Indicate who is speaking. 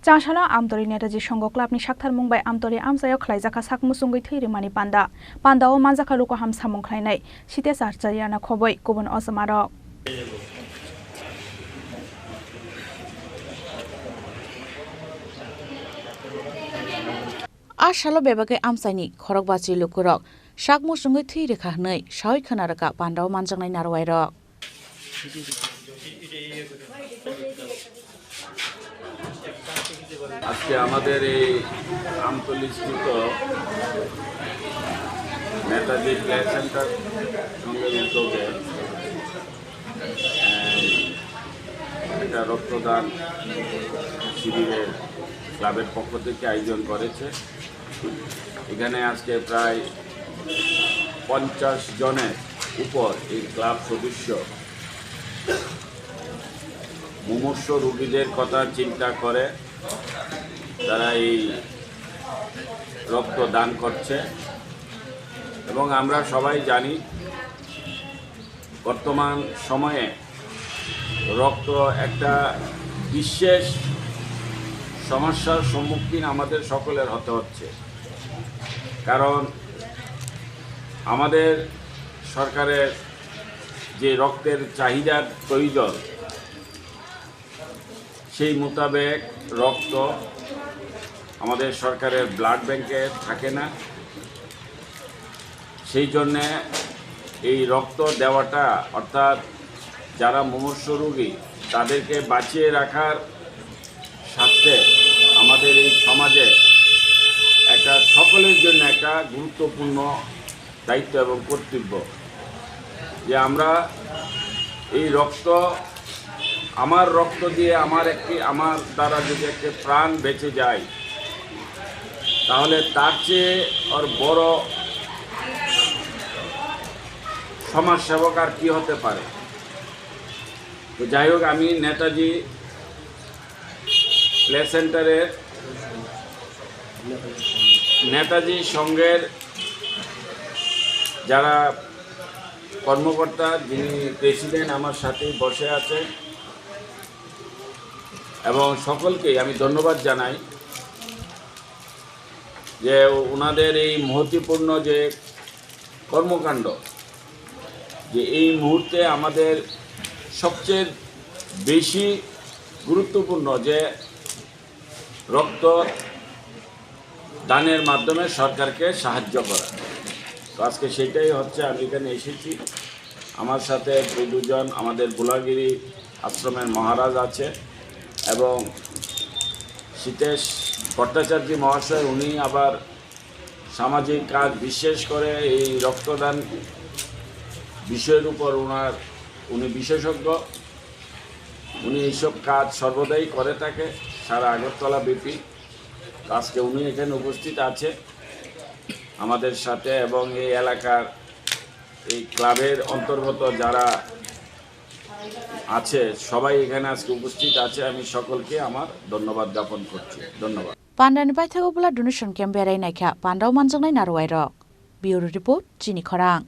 Speaker 1: চাশালা আমতরি নেতাজি সংঘ ক্লাবनि সাকथार मुंबाइ আমতরি আমजायाव खलायजाखा साकमुसुंगै थैरिमानि पान्दाव मानजाखा रुको हाम सामुं खलायनाय सितेश आचार्याना खबै गुबुन असमारक
Speaker 2: आशालो बेबागे आमसाइनि खरकबाची लुकुरक साकमुसुंगै थैरेखा हनै साहय खोनारका पान्दाव मानजांनाय नारवायरक
Speaker 3: আজকে আমাদের এই আমতলীস্থিত নেতাজি প্লে সেন্টার সঙ্গে উদ্যোগে একটা রক্তদান শিবিরের ক্লাবের পক্ষ থেকে আয়োজন করেছে। এখানে আজকে প্রায় 50 জনের উপর এই ক্লাব সদস্য মুমূর্ষ রোগীদের কথা চিন্তা করে তারা এই রক্ত দান করছে এবং আমরা সবাই জানি বর্তমান সময়ে রক্ত একটা বিশেষ সমস্যার সম্মুখীন আমাদের সকলের হতে হচ্ছে। কারণ আমাদের সরকারের যে রক্তের চাহিদার প্রয়োজন সেই মোতাবেক রক্ত আমাদের সরকারের ব্লাড ব্যাংকে থাকে না। সেই জন্যে এই রক্ত দেওয়াটা অর্থাৎ যারা মুমূর্ষ রোগী তাদেরকে বাঁচিয়ে রাখার স্বার্থে আমাদের এই সমাজে একটা সকলের জন্য একটা গুরুত্বপূর্ণ দায়িত্ব এবং কর্তব্য যে আমরা এই রক্ত আমার রক্ত দিয়ে আমার দ্বারা যদি একটা প্রাণ বেঁচে যায় তাহলে তার চেয়ে আর বড় সমাজসেবক আর কি হতে পারে। তো যাই হোক, আমি নেতাজি প্লে সেন্টারের নেতাজি সংঘের যারা কর্মকর্তা যিনি প্রেসিডেন্ট আমার সাথেই বসে আছে এবং সকলকেই আমি ধন্যবাদ জানাই যে ওনাদের এই মহত্বপূর্ণ যে কর্মকাণ্ড যে এই মুহূর্তে আমাদের সবচেয়ে বেশি গুরুত্বপূর্ণ যে রক্ত দানের মাধ্যমে সরকারকে সাহায্য করা। তো আজকে সেটাই হচ্ছে, আমি এখানে এসেছি। আমার সাথে দুজন আমাদের গোলাগিরি আশ্রমের মহারাজ আছে এবং সিতেশ ভট্টাচার্য মহাশয়, উনি আবার সামাজিক কাজ বিশেষ করে এই রক্তদান বিষয়ের উপর উনি বিশেষজ্ঞ। উনি এইসব কাজ সর্বদাই করে থাকে সারা আগরতলা ব্যাপী। আজকে উনি এখানে উপস্থিত আছে আমাদের সাথে এবং এই এলাকার এই ক্লাবের অন্তর্গত যারা আছে সবাই এখানে আজকে উপস্থিত আছে। আমি সকলকে আমার ধন্যবাদ জ্ঞাপন করছি। ধন্যবাদ।
Speaker 2: পান্ডাनि बायथागोबला डोनेशन केम्प बेरायनायखा पान्डाव मानजांनाय नारवायरक। बिउरो रिपोर्ट चिनि खरां।